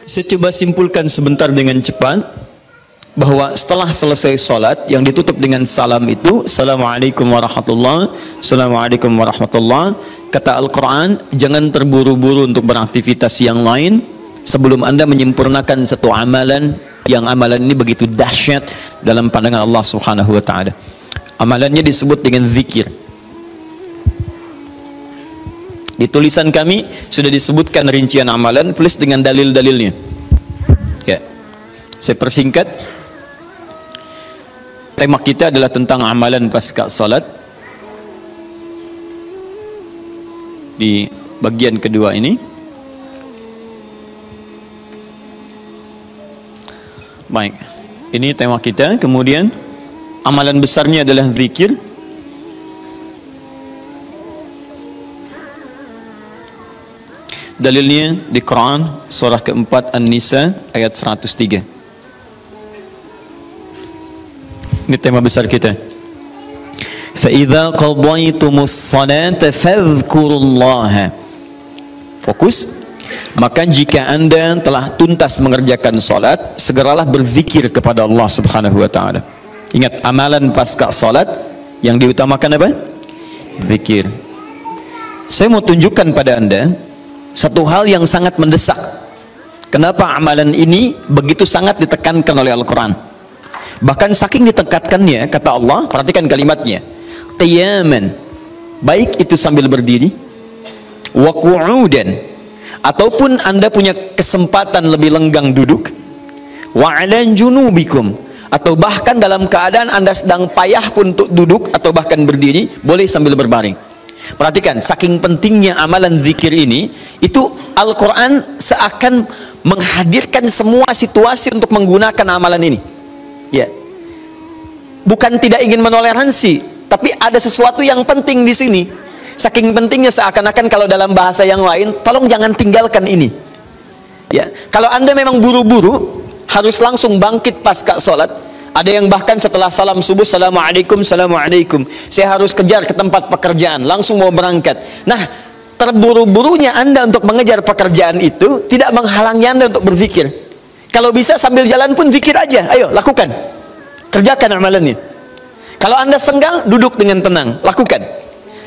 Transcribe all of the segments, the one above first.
Saya coba simpulkan sebentar dengan cepat bahwa setelah selesai sholat yang ditutup dengan salam itu, Assalamualaikum warahmatullahi, Assalamualaikum warahmatullahi. Kata Al-Quran, jangan terburu-buru untuk beraktivitas yang lain sebelum Anda menyempurnakan satu amalan, yang amalan ini begitu dahsyat dalam pandangan Allah Subhanahu wa Ta'ala. Amalannya disebut dengan zikir. Di tulisan kami sudah disebutkan rincian amalan plus dengan dalil-dalilnya. Ya, saya persingkat. Tema kita adalah tentang amalan pasca salat. Di bagian kedua ini. Baik, ini tema kita. Kemudian amalan besarnya adalah zikir. Dalilnya di Quran surah keempat An-Nisa ayat 103. Ini tema besar kita. فَإِذَا قَضَيْتُمُ الصَّلَاةَ فَاذْكُرُوا اللَّهَ. Fokus. Maka jika Anda telah tuntas mengerjakan salat, segeralah berzikir kepada Allah Subhanahu wa Ta'ala. Ingat, amalan pasca salat yang diutamakan apa? Zikir. Saya mau tunjukkan pada Anda satu hal yang sangat mendesak. Kenapa amalan ini begitu sangat ditekankan oleh Al-Quran? Bahkan saking ditekatkannya, kata Allah, perhatikan kalimatnya, qiyaman, baik itu sambil berdiri, wa qu'udan, ataupun Anda punya kesempatan lebih lenggang duduk, wa 'ala junubikum, atau bahkan dalam keadaan Anda sedang payah pun untuk duduk atau bahkan berdiri, boleh sambil berbaring. Perhatikan, saking pentingnya amalan zikir ini, itu Al-Quran seakan menghadirkan semua situasi untuk menggunakan amalan ini. Ya, bukan tidak ingin menoleransi, tapi ada sesuatu yang penting di sini. Saking pentingnya seakan-akan kalau dalam bahasa yang lain, tolong jangan tinggalkan ini. Ya, kalau Anda memang buru-buru harus langsung bangkit pasca sholat. Ada yang bahkan setelah salam subuh, Assalamualaikum, Assalamualaikum, saya harus kejar ke tempat pekerjaan, langsung mau berangkat. Nah, terburu-burunya Anda untuk mengejar pekerjaan itu tidak menghalangi Anda untuk berzikir. Kalau bisa sambil jalan pun zikir aja, ayo lakukan, kerjakan amalannya. Kalau Anda senggang, duduk dengan tenang, lakukan.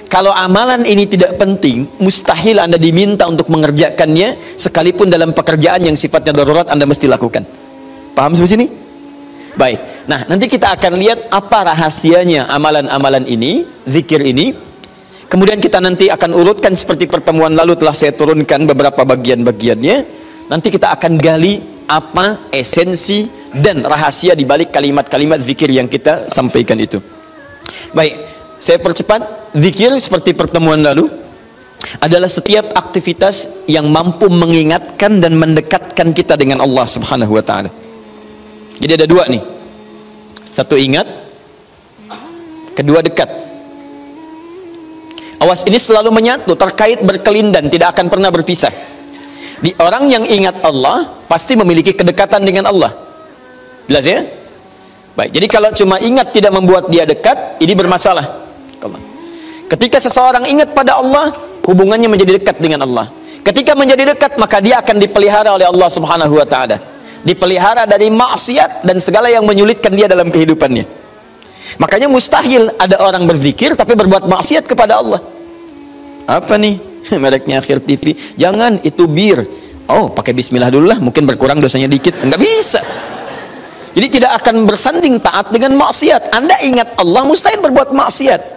Kalau amalan ini tidak penting, mustahil Anda diminta untuk mengerjakannya, sekalipun dalam pekerjaan yang sifatnya darurat Anda mesti lakukan. Paham sampai sini? Baik, nah nanti kita akan lihat apa rahasianya amalan-amalan ini, zikir ini. Kemudian kita nanti akan urutkan seperti pertemuan lalu telah saya turunkan beberapa bagian-bagiannya. Nanti kita akan gali apa esensi dan rahasia di balik kalimat-kalimat zikir yang kita sampaikan itu. Baik, saya percepat. Zikir seperti pertemuan lalu adalah setiap aktivitas yang mampu mengingatkan dan mendekatkan kita dengan Allah Subhanahu wa Ta'ala. Jadi ada dua nih, satu ingat, kedua dekat. Awas, ini selalu menyatu, terkait berkelindan, tidak akan pernah berpisah. Di orang yang ingat Allah pasti memiliki kedekatan dengan Allah. Jelas ya? Baik, jadi kalau cuma ingat tidak membuat dia dekat, ini bermasalah. Ketika seseorang ingat pada Allah, hubungannya menjadi dekat dengan Allah. Ketika menjadi dekat, maka dia akan dipelihara oleh Allah Subhanahu wa Ta'ala. Dipelihara dari maksiat dan segala yang menyulitkan dia dalam kehidupannya. Makanya mustahil ada orang berzikir tapi berbuat maksiat kepada Allah. Apa nih? Mereknya Akhir TV. Jangan, itu bir. Oh, pakai bismillah dulu lah, mungkin berkurang dosanya dikit. Enggak bisa. Jadi tidak akan bersanding taat dengan maksiat. Anda ingat Allah, mustahil berbuat maksiat.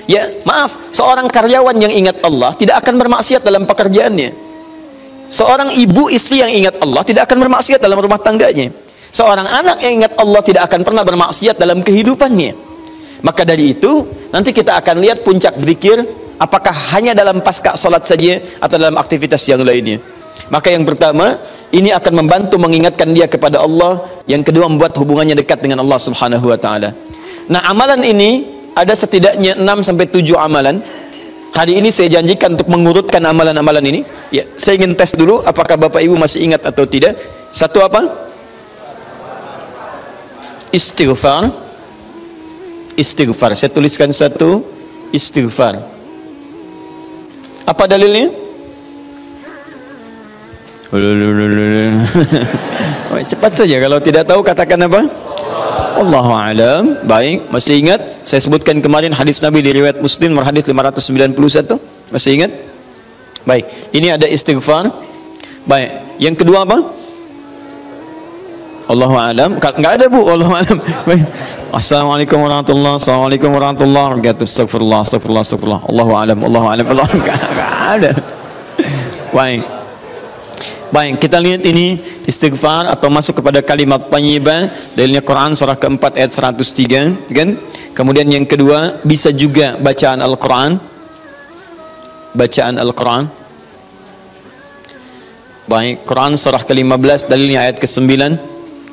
Ya, maaf, seorang karyawan yang ingat Allah tidak akan bermaksiat dalam pekerjaannya. Seorang ibu istri yang ingat Allah tidak akan bermaksiat dalam rumah tangganya. Seorang anak yang ingat Allah tidak akan pernah bermaksiat dalam kehidupannya. Maka dari itu, nanti kita akan lihat puncak zikir, apakah hanya dalam pasca sholat saja atau dalam aktivitas yang lainnya. Maka yang pertama, ini akan membantu mengingatkan dia kepada Allah. Yang kedua, membuat hubungannya dekat dengan Allah Subhanahu wa Ta'ala. Nah, amalan ini ada setidaknya 6-7 amalan. Hari ini saya janjikan untuk mengurutkan amalan-amalan ini. Ya, saya ingin tes dulu apakah Bapak Ibu masih ingat atau tidak. Satu apa? Istighfar. Istighfar. Saya tuliskan satu, istighfar. Apa dalilnya? Cepat saja, kalau tidak tahu katakan apa? Allahu a'lam. Baik, masih ingat saya sebutkan kemarin hadis Nabi di riwayat Muslim nomor hadis 591? Masih ingat? Baik, ini ada istighfar. Baik, yang kedua apa? Allahu a'lam. Enggak ada, Bu, Allahu a'lam. Baik. Assalamualaikum warahmatullahi wabarakatuh. Assalamualaikum warahmatullahi wabarakatuh. Astagfirullah, astagfirullah, astagfirullah. Allahu a'lam, Allahu a'lam. Enggak ada. Baik. Baik, kita lihat ini istighfar atau masuk kepada kalimat thayyibah. Dalilnya Quran surah keempat ayat 103, kan? Kemudian yang kedua bisa juga bacaan Al-Quran. Bacaan Al-Quran. Baik, Quran surah ke-15 dalilnya ayat ke-9.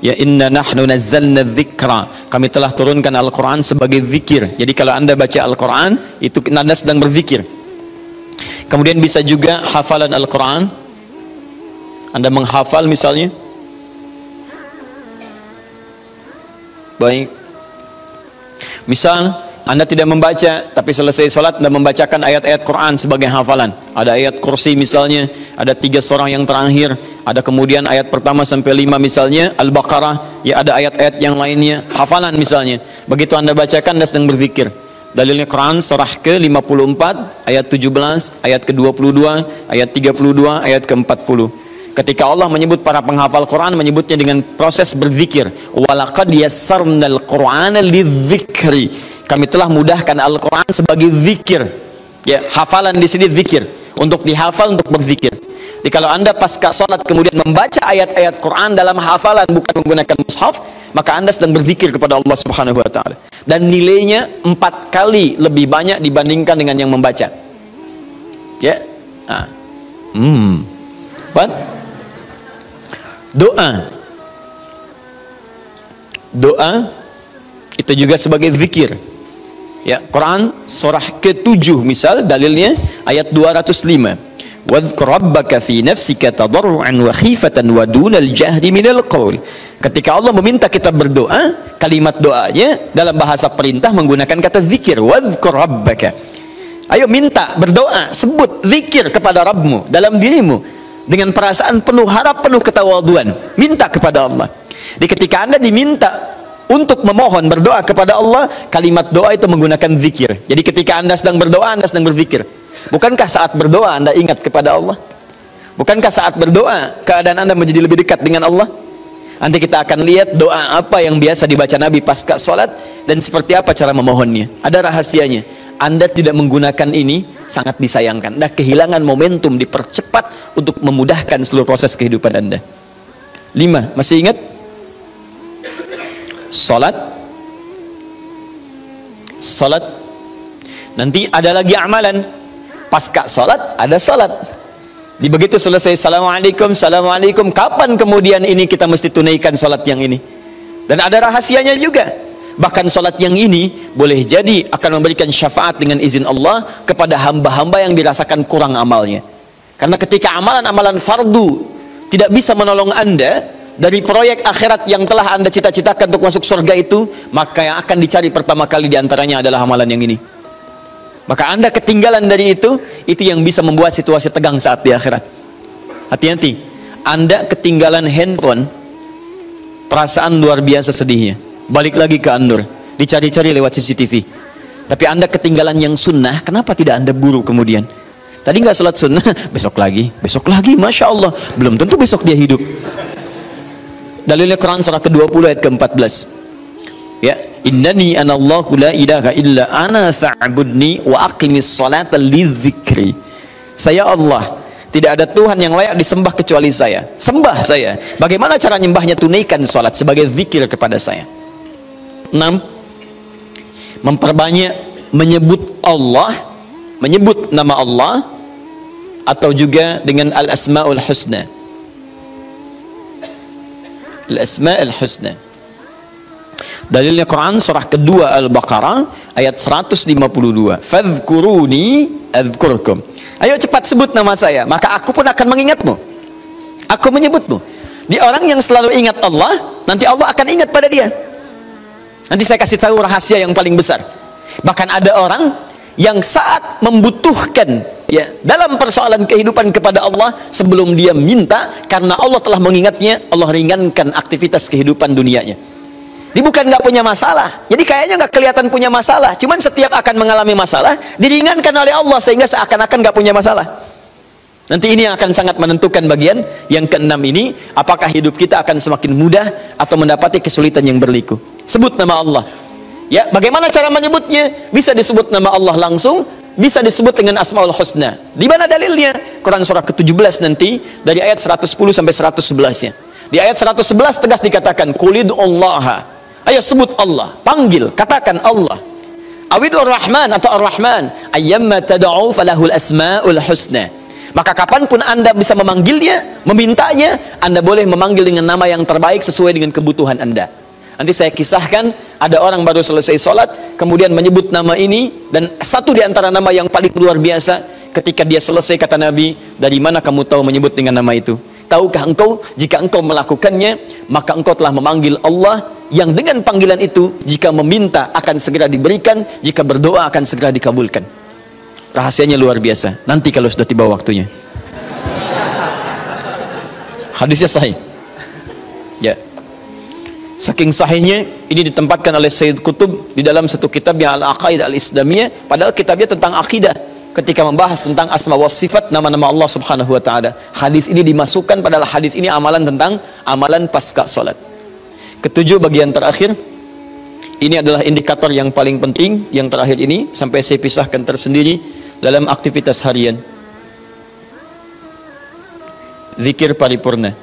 Ya inna nahnu nazzalna dzikra. Kami telah turunkan Al-Quran sebagai zikir. Jadi kalau Anda baca Al-Quran, itu Anda sedang berzikir. Kemudian bisa juga hafalan Al-Quran. Anda menghafal misalnya. Baik. Misal Anda tidak membaca, tapi selesai sholat Anda membacakan ayat-ayat Quran sebagai hafalan. Ada ayat kursi misalnya, ada 3 surah yang terakhir, ada kemudian ayat pertama sampai 5 misalnya, Al-Baqarah, ya ada ayat-ayat yang lainnya, hafalan misalnya. Begitu Anda bacakan, Anda sedang berzikir. Dalilnya Quran surah ke-54 ayat 17, ayat ke-22, ayat 32, ayat ke-40. Ketika Allah menyebut para penghafal Quran, menyebutnya dengan proses berzikir. Walaqad yassarnal Qur'ana lidzikri. Kami telah mudahkan Al-Quran sebagai zikir. Ya, hafalan di sini zikir. Untuk dihafal, untuk berzikir. Jadi kalau Anda pasca salat kemudian membaca ayat-ayat Quran dalam hafalan bukan menggunakan mushaf, maka Anda sedang berzikir kepada Allah Subhanahu wa taala. Dan nilainya 4 kali lebih banyak dibandingkan dengan yang membaca. Ya. Nah. Doa itu juga sebagai zikir. Ya, Quran surah ke-7 misal dalilnya ayat 205. Wadhkur rabbaka fi nafsika tadarruan wa khifatan wa dunal jahri minal qaul. Ketika Allah meminta kita berdoa, kalimat doanya dalam bahasa perintah menggunakan kata zikir. Wadhkur rabbaka. Ayo minta, berdoa, sebut zikir kepada Rabbmu dalam dirimu. Dengan perasaan penuh harap, penuh ketawaduan, minta kepada Allah. Jadi ketika Anda diminta untuk memohon berdoa kepada Allah, kalimat doa itu menggunakan zikir. Jadi ketika Anda sedang berdoa, Anda sedang berzikir. Bukankah saat berdoa Anda ingat kepada Allah? Bukankah saat berdoa keadaan Anda menjadi lebih dekat dengan Allah? Nanti kita akan lihat doa apa yang biasa dibaca Nabi pasca sholat dan seperti apa cara memohonnya. Ada rahasianya. Anda tidak menggunakan ini sangat disayangkan. Anda kehilangan momentum, dipercepat untuk memudahkan seluruh proses kehidupan Anda. 5, masih ingat? Salat. Salat. Nanti ada lagi amalan. Pasca salat ada salat. Di begitu selesai assalamualaikum, assalamualaikum, kapan kemudian ini kita mesti tunaikan salat yang ini? Dan ada rahasianya juga. Bahkan salat yang ini boleh jadi akan memberikan syafaat dengan izin Allah kepada hamba-hamba yang dirasakan kurang amalnya. Karena ketika amalan-amalan fardu tidak bisa menolong Anda dari proyek akhirat yang telah Anda cita-citakan untuk masuk surga itu, maka yang akan dicari pertama kali diantaranya adalah amalan yang ini. Maka Anda ketinggalan dari itu yang bisa membuat situasi tegang saat di akhirat. Hati-hati, Anda ketinggalan handphone, perasaan luar biasa sedihnya. Balik lagi ke An-Nur, dicari-cari lewat CCTV. Tapi Anda ketinggalan yang sunnah, kenapa tidak Anda buru kemudian? Tadi nggak sholat sunnah, besok lagi, Masya Allah. Belum tentu besok dia hidup. Dalilnya Quran surah ke-20 ayat ke-14. Ya, innani anallahu la ilaha illa ana fa'budni wa aqimis salata lidzikri. Saya Allah, tidak ada Tuhan yang layak disembah kecuali saya. Sembah saya. Bagaimana cara nyembahnya? Tunaikan salat sebagai zikir kepada saya. 6. Memperbanyak menyebut Allah, menyebut nama Allah, atau juga dengan al-asma'ul husna. Al-asma'ul husna. Dalilnya Quran surah kedua Al-Baqarah ayat 152. Fadhkuruni adzkurkum. Ayo cepat sebut nama saya, maka aku pun akan mengingatmu. Aku menyebutmu. Di orang yang selalu ingat Allah, nanti Allah akan ingat pada dia. Nanti saya kasih tahu rahasia yang paling besar. Bahkan ada orang yang saat membutuhkan ya dalam persoalan kehidupan kepada Allah, sebelum dia minta, karena Allah telah mengingatnya, Allah ringankan aktivitas kehidupan dunianya. Dia bukan nggak punya masalah, jadi kayaknya nggak kelihatan punya masalah, cuman setiap akan mengalami masalah diringankan oleh Allah sehingga seakan-akan nggak punya masalah. Nanti ini yang akan sangat menentukan bagian yang keenam ini, apakah hidup kita akan semakin mudah atau mendapati kesulitan yang berliku. Sebut nama Allah. Ya, bagaimana cara menyebutnya? Bisa disebut nama Allah langsung, bisa disebut dengan Asmaul Husna. Di mana dalilnya? Quran surah ke-17 nanti dari ayat 110 sampai 111-nya. Di ayat 111 tegas dikatakan, Qulid'ullaha. Ayo sebut Allah, panggil, katakan Allah. Awidur Rahman atau Ar-Rahman, ayyamma tad'u falahul asmaul husna. Maka kapanpun Anda bisa memanggilnya, memintanya, Anda boleh memanggil dengan nama yang terbaik sesuai dengan kebutuhan Anda. Nanti saya kisahkan, ada orang baru selesai sholat, kemudian menyebut nama ini, dan satu di antara nama yang paling luar biasa, ketika dia selesai kata Nabi, dari mana kamu tahu menyebut dengan nama itu? Tahukah engkau, jika engkau melakukannya, maka engkau telah memanggil Allah, yang dengan panggilan itu, jika meminta akan segera diberikan, jika berdoa akan segera dikabulkan. Rahasianya luar biasa, nanti kalau sudah tiba waktunya. Hadisnya sahih. Ya. Saking sahihnya, ini ditempatkan oleh Sayyid Qutb di dalam satu kitabnya Al-Aqaidah Al-Islamiyah, padahal kitabnya tentang akidah, ketika membahas tentang asma wa sifat, nama-nama Allah Subhanahu wa ta'ala. Hadis ini dimasukkan, padahal hadis ini amalan tentang amalan pasca salat. Ketujuh, bagian terakhir, ini adalah indikator yang paling penting, yang terakhir ini sampai saya pisahkan tersendiri dalam aktivitas harian. Zikir paripurna.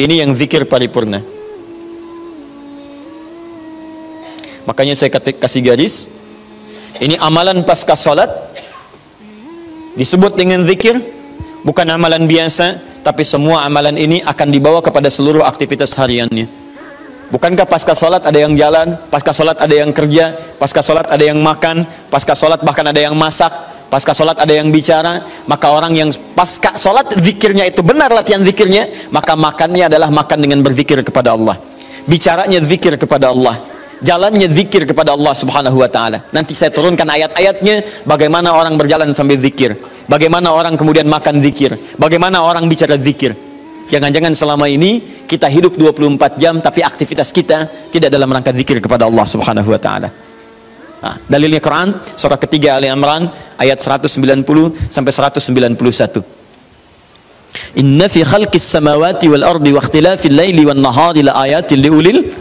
Ini yang zikir paripurna. Makanya saya kasih garis. Ini amalan pasca salat disebut dengan zikir, bukan amalan biasa, tapi semua amalan ini akan dibawa kepada seluruh aktivitas hariannya. Bukankah pasca salat ada yang jalan, pasca salat ada yang kerja, pasca salat ada yang makan, pasca salat bahkan ada yang masak, pasca salat ada yang bicara. Maka orang yang pasca salat zikirnya itu benar latihan zikirnya, maka makannya adalah makan dengan berzikir kepada Allah, bicaranya zikir kepada Allah, jalannya zikir kepada Allah Subhanahu wa ta'ala. Nanti saya turunkan ayat-ayatnya, bagaimana orang berjalan sambil zikir, bagaimana orang kemudian makan zikir, bagaimana orang bicara zikir. Jangan-jangan selama ini kita hidup 24 jam tapi aktivitas kita tidak dalam rangka zikir kepada Allah Subhanahu wa ta'ala. Nah, dalilnya Quran surah ketiga Ali Imran ayat 190 sampai 191. Inna fi khalqis samawati wal ardi wa ikhtilafil laili wan nahari la ayatin liulil.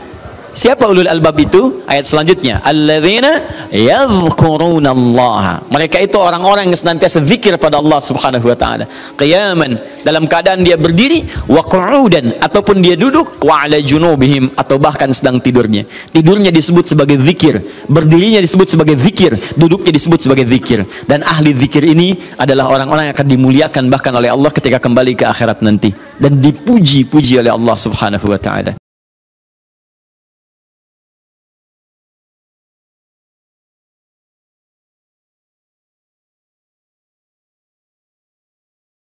Siapa ulul albab itu? Ayat selanjutnya, alladzina yadhkurunallaha. Mereka itu orang-orang yang senantiasa zikir pada Allah Subhanahu wa taala. Qiyaman, dalam keadaan dia berdiri, wa qu'udan, ataupun dia duduk, wa 'ala junubihim, atau bahkan sedang tidurnya. Tidurnya disebut sebagai zikir, berdirinya disebut sebagai zikir, duduknya disebut sebagai zikir. Dan ahli zikir ini adalah orang-orang yang akan dimuliakan bahkan oleh Allah ketika kembali ke akhirat nanti, dan dipuji-puji oleh Allah Subhanahu wa taala.